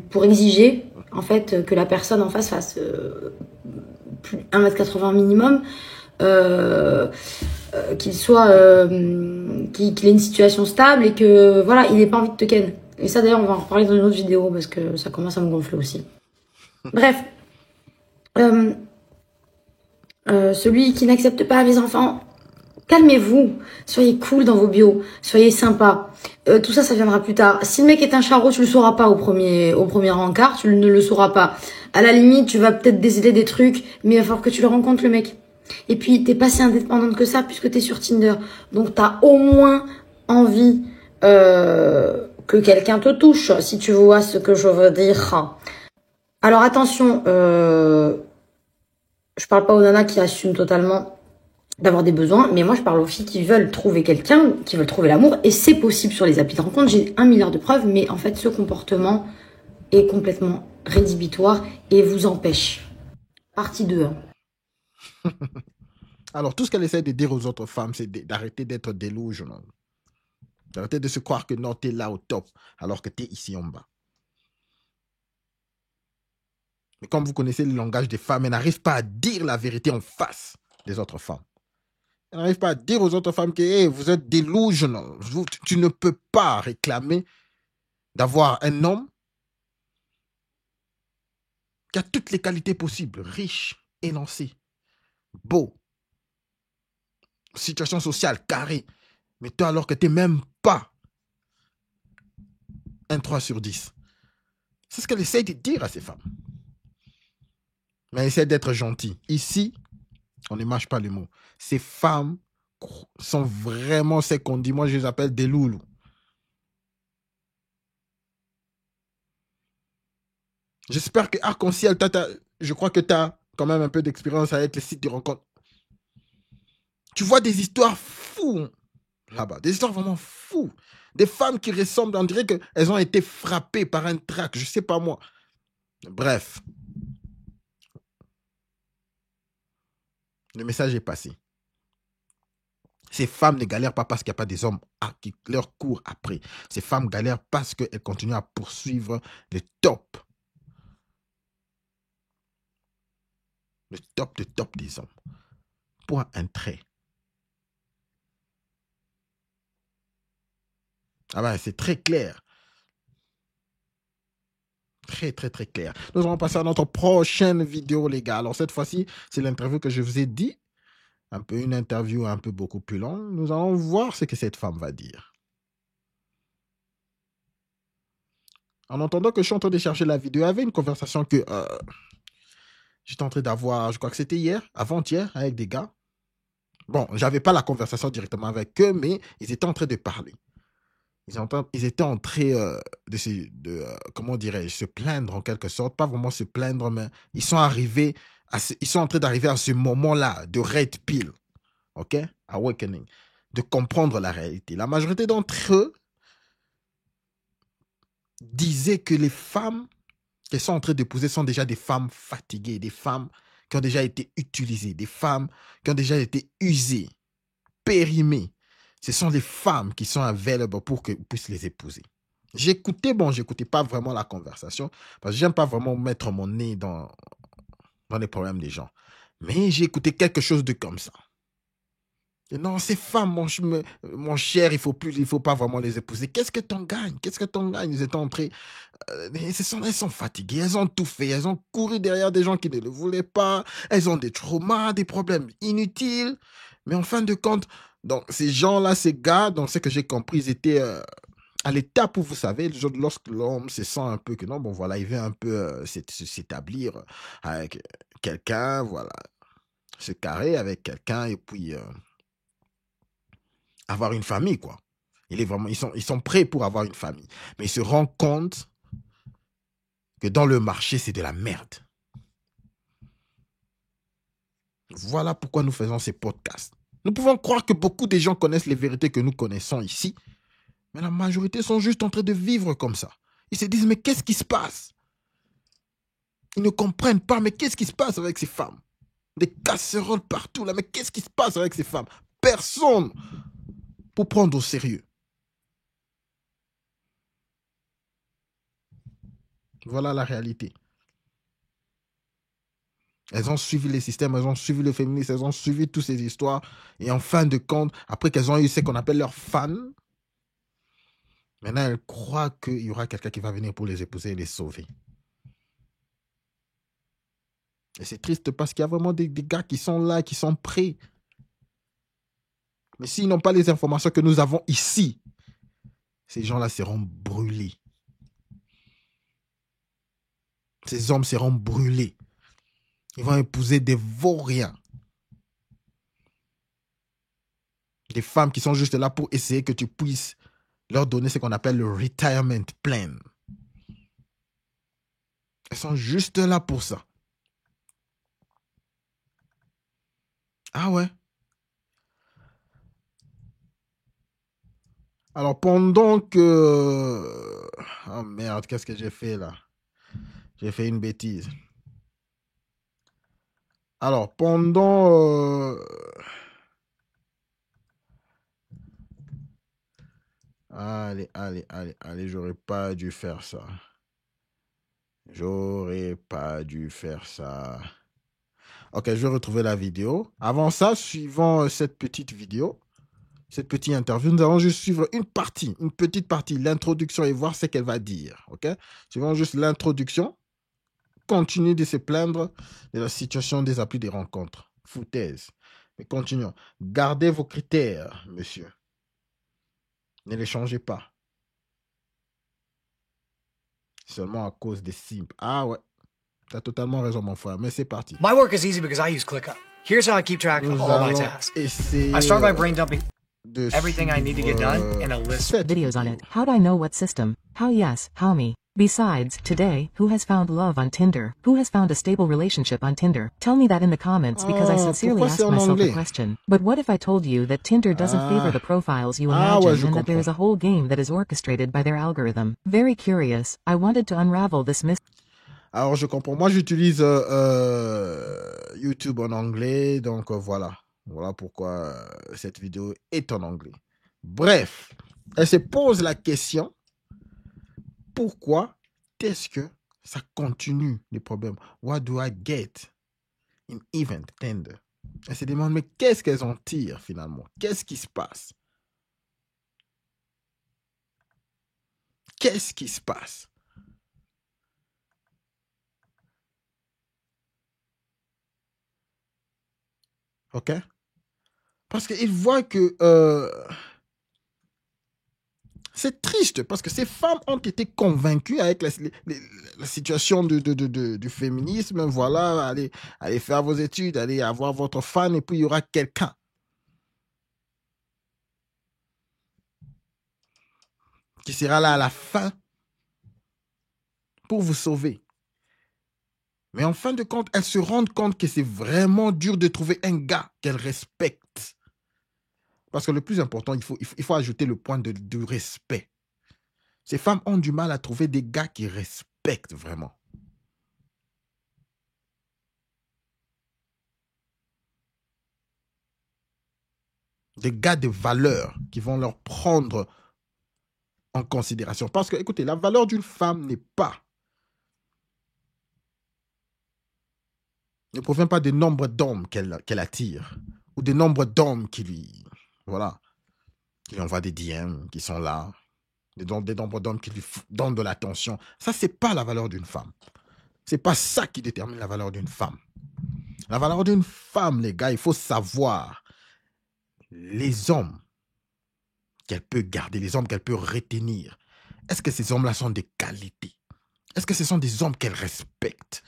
pour exiger en fait que la personne en face fasse 1m80 minimum, qu'il ait une situation stable et que voilà, il n'ait pas envie de te ken. Et ça d'ailleurs on va en reparler dans une autre vidéo parce que ça commence à me gonfler aussi. Bref, celui qui n'accepte pas mes enfants, calmez-vous, soyez cool dans vos bios, soyez sympa. Tout ça, ça viendra plus tard. Si le mec est un charreau, tu le sauras pas au premier rencard, tu ne le sauras pas. À la limite, tu vas peut-être déceler des trucs, mais il va falloir que tu le rencontres, le mec. Et puis, t'es pas si indépendante que ça, puisque t'es sur Tinder. Donc, t'as au moins envie que quelqu'un te touche, si tu vois ce que je veux dire. Alors, attention, je parle pas aux nanas qui assument totalement d'avoir des besoins, mais moi je parle aux filles qui veulent trouver quelqu'un, qui veulent trouver l'amour, et c'est possible sur les applis de rencontre, j'ai 1 milliard de preuves, mais en fait ce comportement est complètement rédhibitoire et vous empêche. Partie 2. Hein. Alors tout ce qu'elle essaie de dire aux autres femmes, c'est d'arrêter d'être delusional. D'arrêter de se croire que non, t'es là au top, alors que t'es ici en bas. Mais comme vous connaissez le langage des femmes, elles n'arrivent pas à dire la vérité en face des autres femmes. Elle n'arrive pas à dire aux autres femmes que hey, vous êtes delusional. Tu ne peux pas réclamer d'avoir un homme qui a toutes les qualités possibles. Riche, élancé, beau, situation sociale carrée. Mais toi alors que tu n'es même pas un 3 sur 10. C'est ce qu'elle essaie de dire à ces femmes. Mais elle essaie d'être gentille. Ici, on ne mâche pas les mots. Ces femmes sont vraiment ce qu'on dit. Moi, je les appelle des loulous. J'espère que Arc-en-Ciel, je crois que tu as quand même un peu d'expérience avec les sites de rencontres. Tu vois des histoires fous là-bas. Des histoires vraiment fous. Des femmes qui ressemblent, on dirait qu'elles ont été frappées par un trac. Je sais pas moi. Bref. Le message est passé. Ces femmes ne galèrent pas parce qu'il n'y a pas des hommes qui leur courent après. Ces femmes galèrent parce qu'elles continuent à poursuivre les tops. Le top de top des hommes. Point un trait. Ah ben, c'est très clair. Très, très, très clair. Nous allons passer à notre prochaine vidéo, les gars. Alors, cette fois-ci, c'est l'interview que je vous ai dit. Une interview un peu beaucoup plus longue. Nous allons voir ce que cette femme va dire. En entendant que je suis en train de chercher la vidéo, il y avait une conversation que j'étais en train d'avoir, je crois que c'était hier, avant-hier, avec des gars. Bon, j'avais pas la conversation directement avec eux, mais ils étaient en train de parler. Ils étaient en train comment dirais-je, se plaindre en quelque sorte. Pas vraiment se plaindre, mais ils sont en train d'arriver à ce moment-là de red pill. OK? Awakening. De comprendre la réalité. La majorité d'entre eux disaient que les femmes qu'elles sont en train d'épouser sont déjà des femmes fatiguées, des femmes qui ont déjà été utilisées, des femmes qui ont déjà été usées, périmées. Ce sont les femmes qui sont available pour qu'ils puissent les épouser. J'écoutais pas vraiment la conversation parce que j'aime pas vraiment mettre mon nez dans les problèmes des gens. Mais j'ai écouté quelque chose de comme ça. Et non, ces femmes, mon cher, il faut pas vraiment les épouser. Qu'est-ce que t'en gagnes? Ils étaient entrés. Elles sont fatiguées, elles ont tout fait, elles ont couru derrière des gens qui ne le voulaient pas, elles ont des traumas, des problèmes inutiles. Mais en fin de compte, donc ces gens-là, ces gars, donc ce que j'ai compris, ils étaient à l'étape où, vous savez, lorsque l'homme se sent un peu que non, bon voilà, il veut un peu s'établir avec quelqu'un, voilà, se carrer avec quelqu'un et puis avoir une famille, quoi. Ils sont prêts pour avoir une famille. Mais ils se rendent compte que dans le marché, c'est de la merde. Voilà pourquoi nous faisons ces podcasts. Nous pouvons croire que beaucoup de gens connaissent les vérités que nous connaissons ici, mais la majorité sont juste en train de vivre comme ça. Ils se disent, mais qu'est-ce qui se passe? Ils ne comprennent pas, mais qu'est-ce qui se passe avec ces femmes? Des casseroles partout, là, mais qu'est-ce qui se passe avec ces femmes? Personne pour prendre au sérieux. Voilà la réalité. Elles ont suivi les systèmes, elles ont suivi le féminisme, elles ont suivi toutes ces histoires. Et en fin de compte, après qu'elles ont eu ce qu'on appelle leurs fans, maintenant elles croient qu'il y aura quelqu'un qui va venir pour les épouser et les sauver. Et c'est triste parce qu'il y a vraiment des gars qui sont là, qui sont prêts. Mais s'ils n'ont pas les informations que nous avons ici, ces gens-là seront brûlés. Ces hommes seront brûlés. Ils vont épouser des vauriens. Des femmes qui sont juste là pour essayer que tu puisses leur donner ce qu'on appelle le retirement plan. Elles sont juste là pour ça. Ah ouais. Alors pendant que... Oh merde, qu'est-ce que j'ai fait là? J'ai fait une bêtise. Alors, pendant... Allez, j'aurais pas dû faire ça. Ok, je vais retrouver la vidéo. Avant ça, suivant cette petite vidéo, cette petite interview, nous allons juste suivre une petite partie, l'introduction et voir ce qu'elle va dire. Ok? Suivant juste l'introduction. Continue de se plaindre de la situation des applis de rencontres. Foutaise. Mais continuons. Gardez vos critères, monsieur. Ne les changez pas. Seulement à cause des simples. Ah ouais. T'as totalement raison, mon frère. Mais c'est parti. My work is easy because I use ClickUp. Here's how I keep track of all my tasks. I start by brain dumping everything I need to get done in a list. Videos on it. How do I know what system? How yes, how me? Besides, today, who has found love on Tinder? Who has found a stable relationship on Tinder? Tell me that in the comments because I sincerely ask myself the question. But what if I told you that Tinder doesn't favor the profiles you imagine and that there is a whole game that is orchestrated by their algorithm? Very curious. I wanted to unravel this mystery. Alors, je comprends. Moi, j'utilise YouTube en anglais. Donc, voilà. Voilà pourquoi cette vidéo est en anglais. Bref, elle se pose la question. Pourquoi est-ce que ça continue les problèmes? What do I get in event Tinder? Elle se demande, mais qu'est-ce qu'elles en tirent finalement? Qu'est-ce qui se passe? Qu'est-ce qui se passe? Ok? Parce qu'ils voient que... c'est triste parce que ces femmes ont été convaincues avec la situation du féminisme. Voilà, allez faire vos études, allez avoir votre fan et puis il y aura quelqu'un. Qui sera là à la fin pour vous sauver. Mais en fin de compte, elles se rendent compte que c'est vraiment dur de trouver un gars qu'elles respectent. Parce que le plus important, il faut ajouter le point du respect. Ces femmes ont du mal à trouver des gars qui respectent vraiment. Des gars de valeur qui vont leur prendre en considération. Parce que, écoutez, la valeur d'une femme ne provient pas du nombre d'hommes qu'elle attire ou du nombre d'hommes qui lui envoient des DM, qui sont là, des nombres d'hommes qui lui donnent de l'attention. Ça, c'est pas la valeur d'une femme. C'est pas ça qui détermine la valeur d'une femme. La valeur d'une femme, les gars, il faut savoir les hommes qu'elle peut garder, les hommes qu'elle peut retenir. Est-ce que ces hommes-là sont de qualité? Est-ce que ce sont des hommes qu'elle respecte?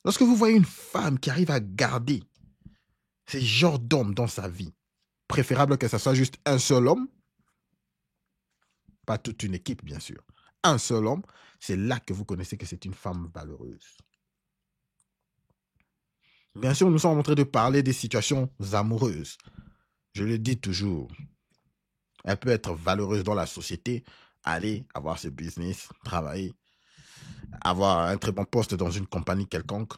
Lorsque vous voyez une femme qui arrive à garder ce genre d'homme dans sa vie, préférable que ce soit juste un seul homme, pas toute une équipe, bien sûr. Un seul homme, c'est là que vous connaissez que c'est une femme valeureuse. Bien sûr, nous sommes en train de parler des situations amoureuses. Je le dis toujours. Elle peut être valeureuse dans la société, aller avoir ce business, travailler, avoir un très bon poste dans une compagnie quelconque.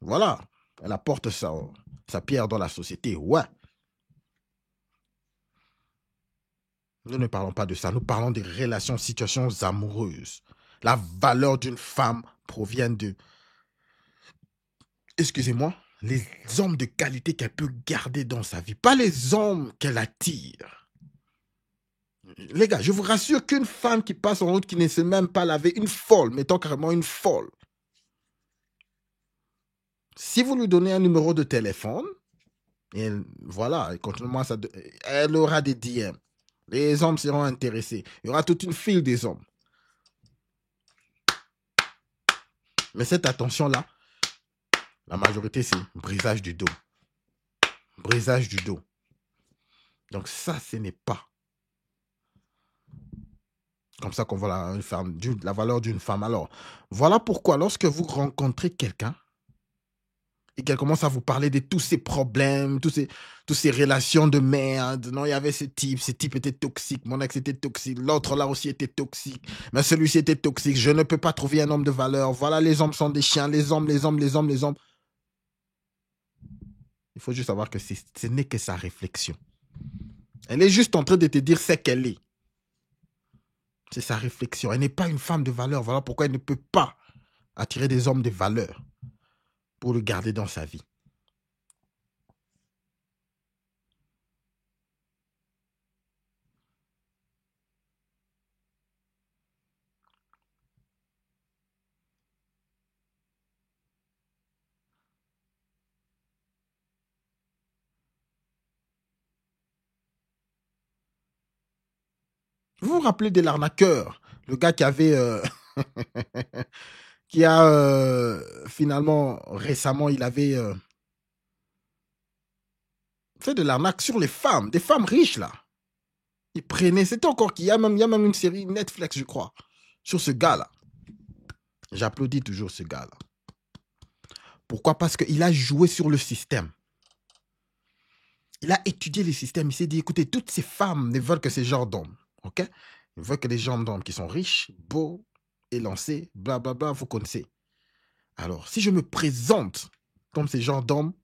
Voilà, elle apporte sa pierre dans la société, ouais. Nous ne parlons pas de ça, nous parlons des relations, situations amoureuses. La valeur d'une femme provient de, excusez-moi, les hommes de qualité qu'elle peut garder dans sa vie, pas les hommes qu'elle attire. Les gars, je vous rassure qu'une femme qui passe en route, qui ne sait même pas laver, une folle, mettons carrément une folle, si vous lui donnez un numéro de téléphone, et voilà, continuellement, elle aura des DM. Les hommes seront intéressés. Il y aura toute une file des hommes. Mais cette attention-là, la majorité, c'est brisage du dos. Brisage du dos. Donc ça, ce n'est pas comme ça qu'on voit la valeur d'une femme. Alors, voilà pourquoi lorsque vous rencontrez quelqu'un et qu'elle commence à vous parler de tous ces problèmes, toutes ces relations de merde. Non, il y avait ce type était toxique, mon ex était toxique, l'autre là aussi était toxique, mais celui-ci était toxique, je ne peux pas trouver un homme de valeur. Voilà, les hommes sont des chiens, les hommes. Il faut juste savoir que ce n'est que sa réflexion. Elle est juste en train de te dire ce qu'elle est. C'est sa réflexion. Elle n'est pas une femme de valeur. Voilà pourquoi elle ne peut pas attirer des hommes de valeur pour le garder dans sa vie. Vous vous rappelez de l'arnaqueur, le gars qui avait... qui a finalement, récemment, il avait fait de l'arnaque sur les femmes, des femmes riches là. Il prenait, c'était encore qu'il y a même une série Netflix, je crois, sur ce gars-là. J'applaudis toujours ce gars-là. Pourquoi? Parce qu'il a joué sur le système. Il a étudié le système. Il s'est dit, écoutez, toutes ces femmes ne veulent que ces genres d'hommes. Ok? Ils veulent que des genres d'hommes qui sont riches, beaux, élancés, blablabla, vous connaissez. Alors, si je me présente comme ces genres d'hommes,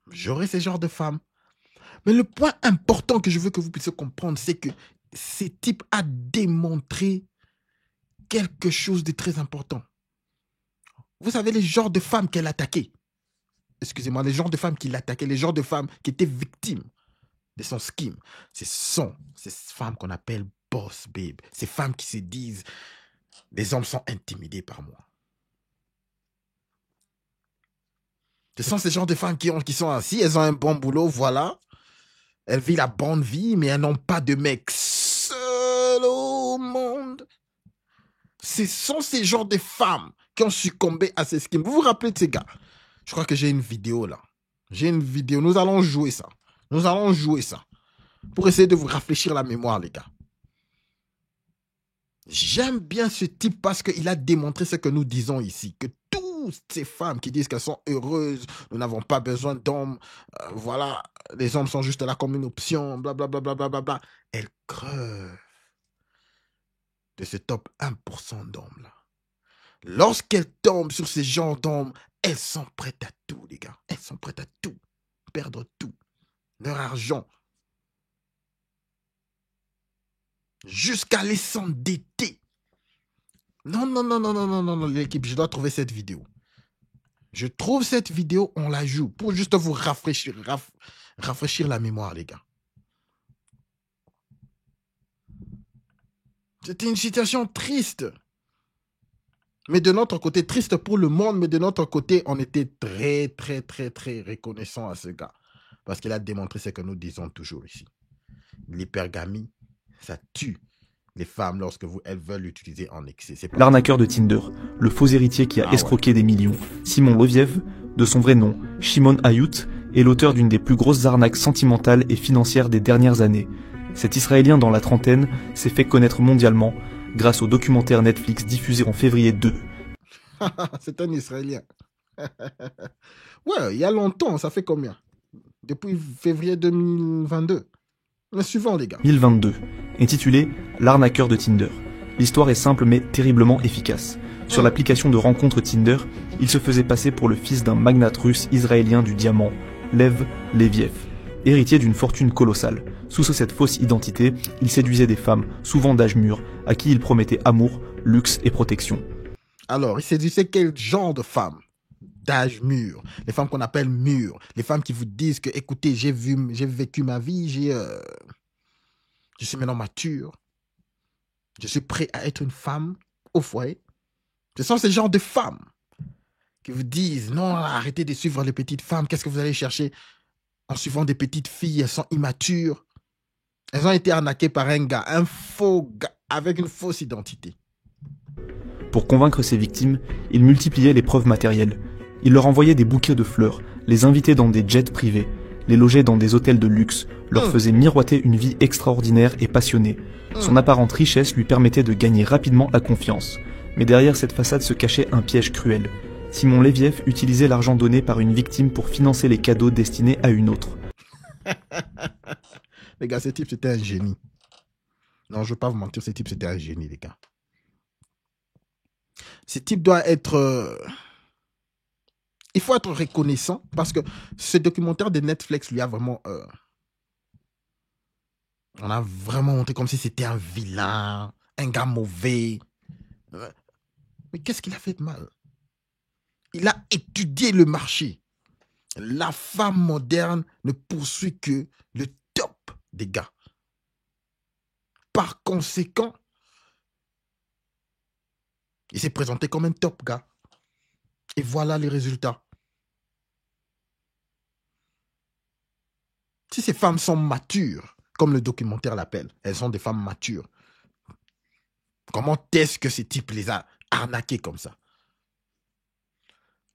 j'aurai ces genres de femmes. Mais le point important que je veux que vous puissiez comprendre, c'est que ce type a démontré quelque chose de très important. Vous savez, les genres de femmes qu'elle attaquait. Excusez-moi, les genres de femmes qui l'attaquaient, les genres de femmes qui étaient victimes de son scheme. Ce sont ces femmes qu'on appelle boss babe. Ces femmes qui se disent, les hommes sont intimidés par moi. Ce sont ces genres de femmes qui sont assis, elles ont un bon boulot, voilà. Elles vivent la bonne vie, mais elles n'ont pas de mec seul au monde. Ce sont ces genres de femmes qui ont succombé à ces schemes. Vous vous rappelez de ces gars? Je crois que j'ai une vidéo là. J'ai une vidéo. Nous allons jouer ça. Nous allons jouer ça. Pour essayer de vous rafraîchir la mémoire, les gars. J'aime bien ce type parce qu'il a démontré ce que nous disons ici. Que toutes ces femmes qui disent qu'elles sont heureuses, nous n'avons pas besoin d'hommes, voilà, les hommes sont juste là comme une option, blablabla, blablabla. Elles crevent de ce top 1% d'hommes là. Lorsqu'elles tombent sur ces genres d'hommes, elles sont prêtes à tout, les gars. Elles sont prêtes à tout. perdre tout. Leur argent. Jusqu'à les s'endetter. Non, l'équipe, je dois trouver cette vidéo. Je trouve cette vidéo, on la joue pour juste vous rafraîchir la mémoire, les gars. C'était une situation triste. Mais de notre côté, triste pour le monde, mais de notre côté, on était très reconnaissant à ce gars. Parce qu'il a démontré ce que nous disons toujours ici. L'hypergamie, ça tue les femmes lorsque elles veulent l'utiliser en excès. L'arnaqueur de Tinder, le faux héritier qui a escroqué des millions. Simon Leviev, de son vrai nom, Shimon Ayut, est l'auteur d'une des plus grosses arnaques sentimentales et financières des dernières années. Cet Israélien dans la trentaine s'est fait connaître mondialement grâce au documentaire Netflix diffusé en février 2. C'est un Israélien. Ouais, il y a longtemps, ça fait combien? Depuis février 2022. Mais suivant, les gars. 2022, intitulé L'arnaqueur de Tinder. L'histoire est simple mais terriblement efficace. Sur l'application de rencontre Tinder, il se faisait passer pour le fils d'un magnate russe israélien du diamant, Lev Leviev, héritier d'une fortune colossale. Sous cette fausse identité, il séduisait des femmes, souvent d'âge mûr, à qui il promettait amour, luxe et protection. Alors, il séduisait quel genre de femmes? D'âge mûr, les femmes qu'on appelle mûres, les femmes qui vous disent que, écoutez, j'ai vécu ma vie, je suis maintenant mature, je suis prêt à être une femme au foyer. Ce sont ces genres de femmes qui vous disent, non, arrêtez de suivre les petites femmes, qu'est-ce que vous allez chercher en suivant des petites filles, elles sont immatures. Elles ont été arnaquées par un gars, un faux gars, avec une fausse identité. Pour convaincre ses victimes, il multipliait les preuves matérielles. Il leur envoyait des bouquets de fleurs, les invitait dans des jets privés, les logeait dans des hôtels de luxe, leur faisait miroiter une vie extraordinaire et passionnée. Son apparente richesse lui permettait de gagner rapidement la confiance. Mais derrière cette façade se cachait un piège cruel. Simon Leviev utilisait l'argent donné par une victime pour financer les cadeaux destinés à une autre. Les gars, ce type, c'était un génie. Non, je ne veux pas vous mentir, ce type, c'était un génie, les gars. Ce type doit être... Il faut être reconnaissant parce que ce documentaire de Netflix lui a vraiment... On a vraiment montré comme si c'était un vilain, un gars mauvais. Mais qu'est-ce qu'il a fait de mal? Il a étudié le marché. La femme moderne ne poursuit que le top des gars. Par conséquent, il s'est présenté comme un top gars. Et voilà les résultats. Si ces femmes sont matures, comme le documentaire l'appelle, elles sont des femmes matures. Comment est-ce que ce type les a arnaquées comme ça?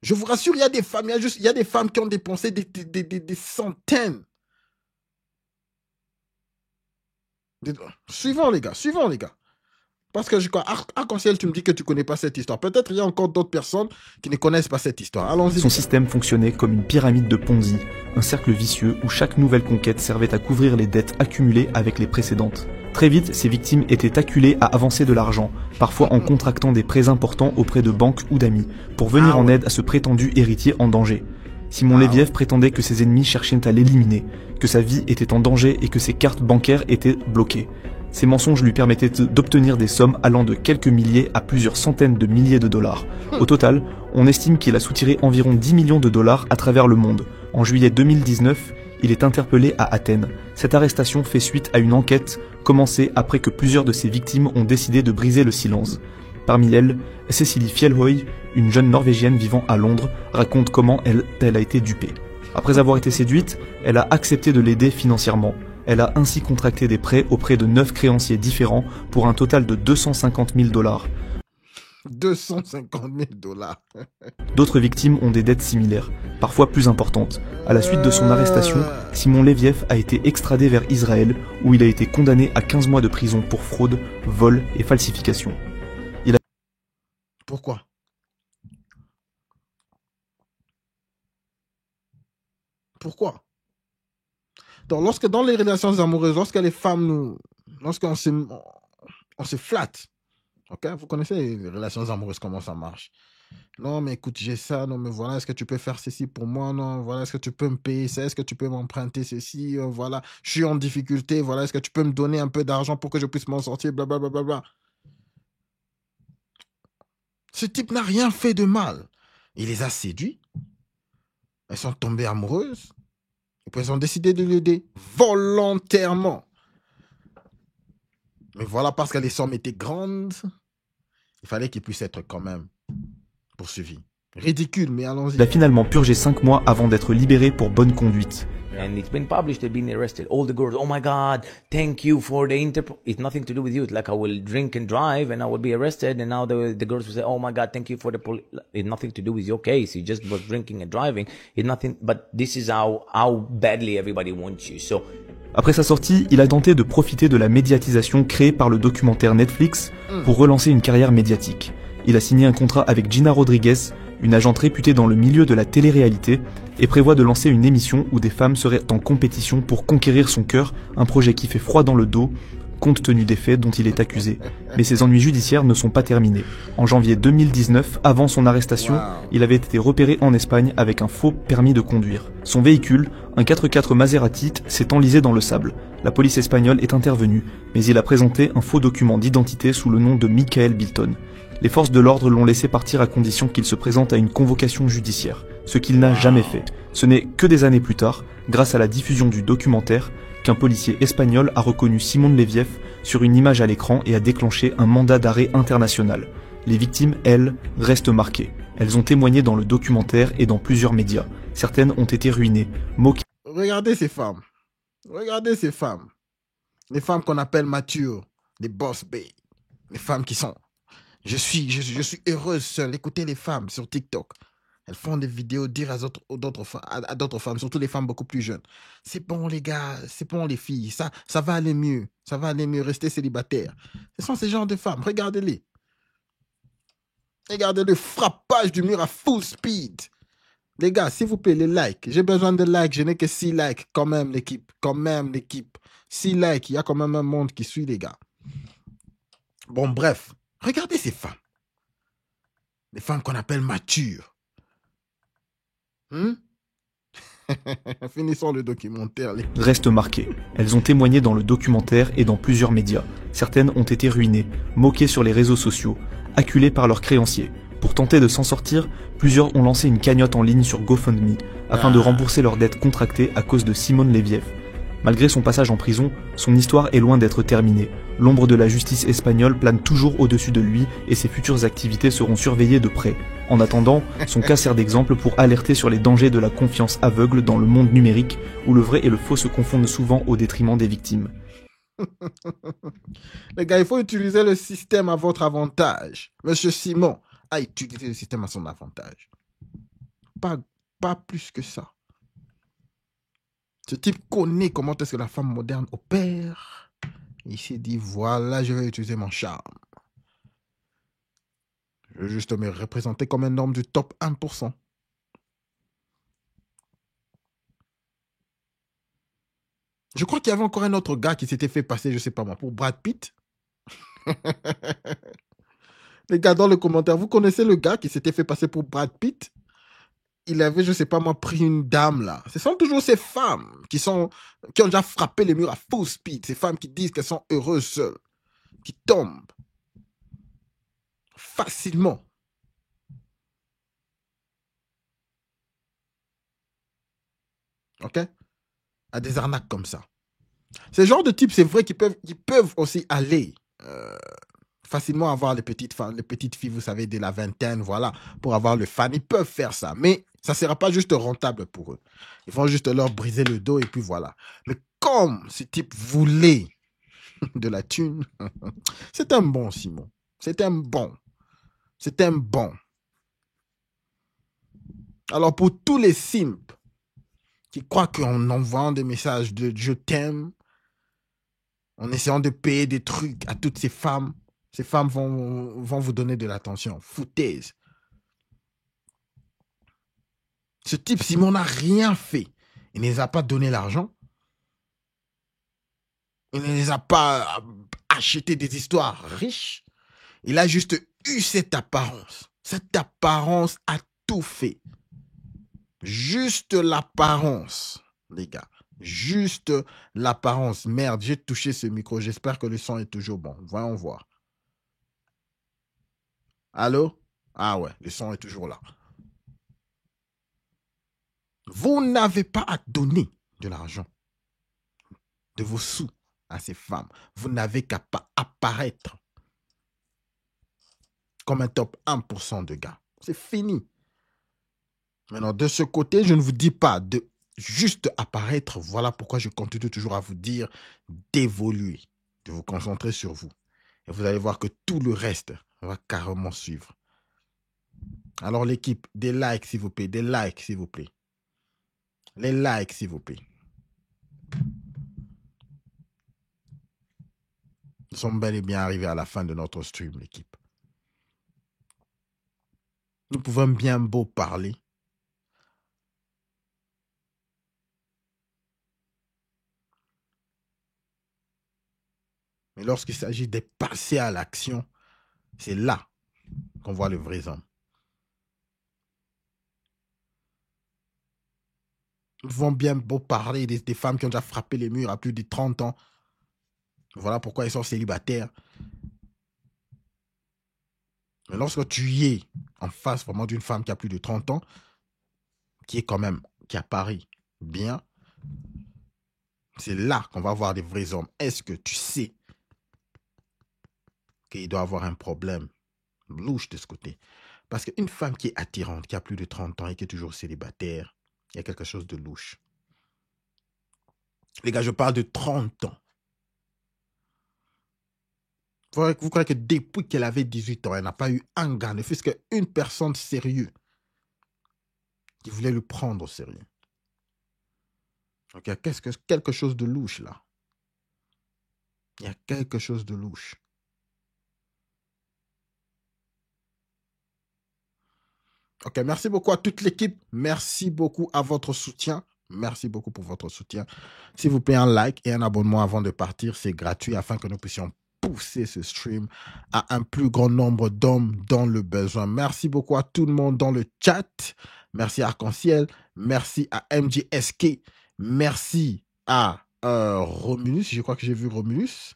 Je vous rassure, il y a des femmes, il y a des femmes qui ont dépensé des centaines. Suivons les gars. Parce que Arc-en-Ciel, tu me dis que tu ne connais pas cette histoire. Peut-être il y a encore d'autres personnes qui ne connaissent pas cette histoire. Allons-y. Son système fonctionnait comme une pyramide de Ponzi, un cercle vicieux où chaque nouvelle conquête servait à couvrir les dettes accumulées avec les précédentes. Très vite, ses victimes étaient acculées à avancer de l'argent, parfois en contractant des prêts importants auprès de banques ou d'amis, pour venir en aide à ce prétendu héritier en danger. Simon Leviev prétendait que ses ennemis cherchaient à l'éliminer, que sa vie était en danger et que ses cartes bancaires étaient bloquées. Ces mensonges lui permettaient d'obtenir des sommes allant de quelques milliers à plusieurs centaines de milliers de dollars. Au total, on estime qu'il a soutiré environ 10 millions de dollars à travers le monde. En juillet 2019, il est interpellé à Athènes. Cette arrestation fait suite à une enquête commencée après que plusieurs de ses victimes ont décidé de briser le silence. Parmi elles, Cecilie Fjellhøy, une jeune Norvégienne vivant à Londres, raconte comment elle a été dupée. Après avoir été séduite, elle a accepté de l'aider financièrement. Elle a ainsi contracté des prêts auprès de 9 créanciers différents pour un total de 250 000 $. 250 000 $. D'autres victimes ont des dettes similaires, parfois plus importantes. À la suite de son arrestation, Simon Leviev a été extradé vers Israël, où il a été condamné à 15 mois de prison pour fraude, vol et falsification. Pourquoi? Pourquoi? Donc, lorsque dans les relations amoureuses, lorsque les femmes lorsqu'on se flatte, ok, vous connaissez les relations amoureuses, comment ça marche. Non, mais écoute, j'ai ça. Non, mais voilà, est-ce que tu peux faire ceci pour moi? Non, voilà, est-ce que tu peux me payer ça? Est-ce que tu peux m'emprunter ceci? Voilà, je suis en difficulté. Voilà, est-ce que tu peux me donner un peu d'argent pour que je puisse m'en sortir? Blablabla. Bla, bla, bla. Ce type n'a rien fait de mal. Il les a séduits. Elles sont tombées amoureuses. Et puis elles ont décidé de l'aider volontairement. Mais voilà, parce que les sommes étaient grandes, il fallait qu'il puisse être quand même poursuivi. Ridicule, mais allons-y. Il a finalement purgé 5 mois avant d'être libéré pour bonne conduite. And it's been published, they've been arrested. All the girls, oh my God, thank you for the It's nothing to do with you. It's like I will drink and drive and I will be arrested. And now the girls will say, oh my God, thank you for the police. It's nothing to do with your case. You just was drinking and driving. It's nothing, but this is how badly everybody wants you. So. Après sa sortie, il a tenté de profiter de la médiatisation créée par le documentaire Netflix pour relancer une carrière médiatique. Il a signé un contrat avec Gina Rodriguez, une agente réputée dans le milieu de la télé-réalité, et prévoit de lancer une émission où des femmes seraient en compétition pour conquérir son cœur, un projet qui fait froid dans le dos, compte tenu des faits dont il est accusé. Mais ses ennuis judiciaires ne sont pas terminés. En janvier 2019, avant son arrestation, il avait été repéré en Espagne avec un faux permis de conduire. Son véhicule, un 4x4 Maserati, s'est enlisé dans le sable. La police espagnole est intervenue, mais il a présenté un faux document d'identité sous le nom de Michael Bilton. Les forces de l'ordre l'ont laissé partir à condition qu'il se présente à une convocation judiciaire, ce qu'il n'a jamais fait. Ce n'est que des années plus tard, grâce à la diffusion du documentaire, qu'un policier espagnol a reconnu Simone Leviev sur une image à l'écran et a déclenché un mandat d'arrêt international. Les victimes, elles, restent marquées. Elles ont témoigné dans le documentaire et dans plusieurs médias. Certaines ont été ruinées, moquées. Regardez ces femmes. Regardez ces femmes. Les femmes qu'on appelle matures, les boss babes. Les femmes qui sont... Je suis heureuse seule. Écoutez les femmes sur TikTok. Elles font des vidéos dire à d'autres femmes, surtout les femmes beaucoup plus jeunes. C'est bon les gars, c'est bon les filles, ça va aller mieux. Ça va aller mieux, restez célibataires. Ce sont ces genres de femmes, regardez-les. Regardez le frappage du mur à full speed. Les gars, s'il vous plaît, les likes. J'ai besoin de likes, je n'ai que 6 likes quand même l'équipe. 6 likes, il y a quand même un monde qui suit les gars. Bon bref, regardez ces femmes. Les femmes qu'on appelle matures. Finissons le documentaire. Restent marquées. Elles ont témoigné dans le documentaire et dans plusieurs médias. Certaines ont été ruinées, moquées sur les réseaux sociaux, acculées par leurs créanciers. Pour tenter de s'en sortir, plusieurs ont lancé une cagnotte en ligne sur GoFundMe afin de rembourser leurs dettes contractées à cause de Simone Leviev. Malgré son passage en prison, son histoire est loin d'être terminée. L'ombre de la justice espagnole plane toujours au-dessus de lui et ses futures activités seront surveillées de près. En attendant, son cas sert d'exemple pour alerter sur les dangers de la confiance aveugle dans le monde numérique où le vrai et le faux se confondent souvent au détriment des victimes. Les gars, il faut utiliser le système à votre avantage. Monsieur Simon a utilisé le système à son avantage. Pas plus que ça. Ce type connaît comment est-ce que la femme moderne opère. Il s'est dit, voilà, je vais utiliser mon charme. Je vais juste me représenter comme un homme du top 1%. Je crois qu'il y avait encore un autre gars qui s'était fait passer, je sais pas moi, pour Brad Pitt. Les gars, dans les commentaires, vous connaissez le gars qui s'était fait passer pour Brad Pitt? Il avait, je sais pas moi, pris une dame là. Ce sont toujours ces femmes qui ont déjà frappé les murs à full speed. Ces femmes qui disent qu'elles sont heureuses seules. Qui tombent. Facilement. Ok? À des arnaques comme ça. Ces genres de types, c'est vrai qu'ils peuvent aussi aller facilement avoir les petites filles, vous savez, dès la vingtaine, voilà, pour avoir le fan. Ils peuvent faire ça, mais ça ne sera pas juste rentable pour eux. Ils vont juste leur briser le dos et puis voilà. Mais comme ce type voulait de la thune, c'est un bon, Simon. C'est un bon. C'est un bon. Alors, pour tous les simps qui croient qu'en envoyant des messages de « je t'aime », en essayant de payer des trucs à toutes ces femmes vont vous donner de l'attention. Foutaise. Ce type, Simon, n'a rien fait. Il ne les a pas donné l'argent. Il ne les a pas acheté des histoires riches. Il a juste eu cette apparence. Cette apparence a tout fait. Juste l'apparence, les gars. Juste l'apparence. Merde, j'ai touché ce micro. J'espère que le son est toujours bon. Voyons voir. Allô? Ah ouais, le son est toujours là. Vous n'avez pas à donner de l'argent, de vos sous à ces femmes. Vous n'avez qu'à pas apparaître comme un top 1% de gars. C'est fini. Maintenant, de ce côté, je ne vous dis pas de juste apparaître. Voilà pourquoi je continue toujours à vous dire d'évoluer, de vous concentrer sur vous. Et vous allez voir que tout le reste va carrément suivre. Alors l'équipe, des likes s'il vous plaît, des likes s'il vous plaît. Les likes s'il vous plaît. Nous sommes bel et bien arrivés à la fin de notre stream, l'équipe. Nous pouvons bien beau parler. Mais lorsqu'il s'agit de passer à l'action, c'est là qu'on voit le vrai homme. Nous pouvons bien beau parler des femmes qui ont déjà frappé les murs à plus de 30 ans. Voilà pourquoi ils sont célibataires. Mais lorsque tu y es en face vraiment d'une femme qui a plus de 30 ans, qui apparaît bien, c'est là qu'on va voir des vrais hommes. Est-ce que tu sais qu'il doit avoir un problème louche de ce côté? Parce qu'une femme qui est attirante, qui a plus de 30 ans et qui est toujours célibataire, il y a quelque chose de louche. Les gars, je parle de 30 ans. Vous croyez que depuis qu'elle avait 18 ans, elle n'a pas eu un gars, ne fût-ce qu'une personne sérieuse qui voulait le prendre au sérieux. Donc il y a quelque chose de louche là. Il y a quelque chose de louche. Ok, merci beaucoup à toute l'équipe. Merci beaucoup à votre soutien. Merci beaucoup pour votre soutien. S'il vous plaît, un like et un abonnement avant de partir. C'est gratuit afin que nous puissions pousser ce stream à un plus grand nombre d'hommes dans le besoin. Merci beaucoup à tout le monde dans le chat. Merci à Arc-en-Ciel. Merci à MJSK. Merci à Romulus. Je crois que j'ai vu Romulus.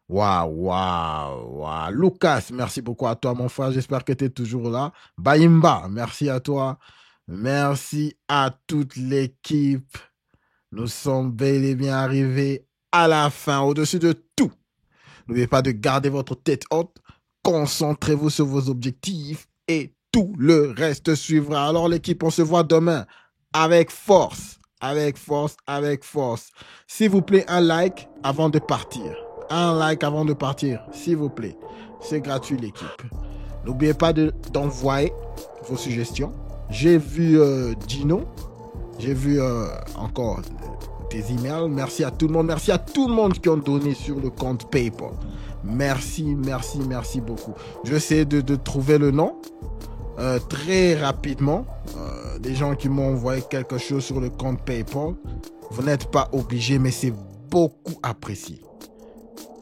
Waouh. Lucas, merci beaucoup à toi, mon frère. J'espère que tu es toujours là. Baimba, merci à toi. Merci à toute l'équipe. Nous sommes bel et bien arrivés à la fin. Au-dessus de tout, n'oubliez pas de garder votre tête haute. Concentrez-vous sur vos objectifs et tout le reste suivra. Alors l'équipe, on se voit demain avec force. Avec force. S'il vous plaît, un like avant de partir. Un like avant de partir, s'il vous plaît. C'est gratuit, l'équipe. N'oubliez pas d'envoyer vos suggestions. J'ai vu Gino. J'ai vu encore des emails. Merci à tout le monde. Merci à tout le monde qui ont donné sur le compte PayPal. Merci beaucoup. Je vais essayer de trouver le nom très rapidement. Des gens qui m'ont envoyé quelque chose sur le compte PayPal. Vous n'êtes pas obligés, mais c'est beaucoup apprécié.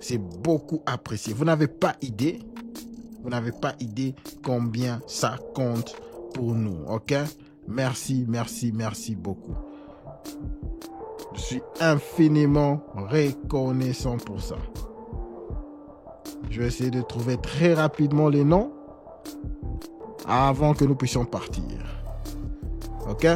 C'est beaucoup apprécié. Vous n'avez pas idée. Vous n'avez pas idée combien ça compte pour nous. Ok? Merci beaucoup. Je suis infiniment reconnaissant pour ça. Je vais essayer de trouver très rapidement les noms avant que nous puissions partir. Ok?